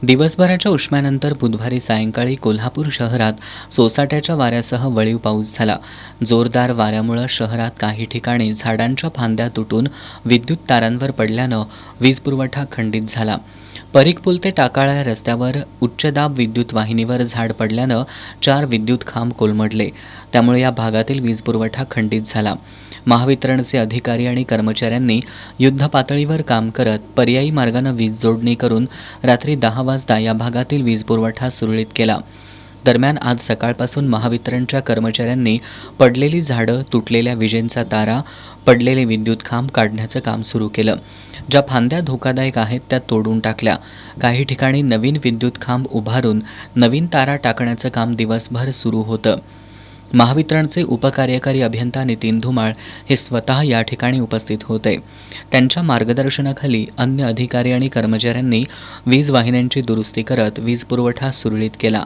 दिवसभराच्या उष्म्यानंतर बुधवारी सायंकाळी कोल्हापूर शहरात सोसाट्याच्या वाऱ्यासह वळीव पाऊस झाला. जोरदार वाऱ्यामुळे शहरात काही ठिकाणी झाडांच्या फांद्या तुटून विद्युत तारांवर पडल्यानं वीज पुरवठा खंडित झाला. परीख पूल ते टाकाळा या रस्त्यावर उच्चदाब विद्युत वाहिनीवर झाड पडल्यानं 4 विद्युत खांब कोलमडले. त्यामुळे या भागातील वीज पुरवठा खंडित झाला. महावितरणचे अधिकारी आणि कर्मचाऱ्यांनी युद्धपातळीवर काम करत पर्यायी मार्गानं वीज जोडणी करून रात्री 10 वाजता या भागातील वीज पुरवठा सुरळीत केला. दरम्यान आज सकाळपासून महावितरणच्या कर्मचाऱ्यांनी पडलेली झाडं, तुटलेल्या विजेंचा तारा, पडलेले विद्युत खांब काढण्याचं काम सुरू केलं. ज्या फांद्या धोकादायक आहेत त्या तोडून टाकल्या. काही ठिकाणी नवीन विद्युत खांब उभारून नवीन तारा टाकण्याचं काम दिवसभर सुरू होतं. महावितरणचे उपकार्यकारी अभियंता नितीन धुमाळ हे स्वतः या ठिकाणी उपस्थित होते. त्यांच्या मार्गदर्शनाखाली अन्य अधिकारी आणि कर्मचाऱ्यांनी वीज वाहिन्यांची दुरुस्ती करत वीज पुरवठा सुरळीत केला.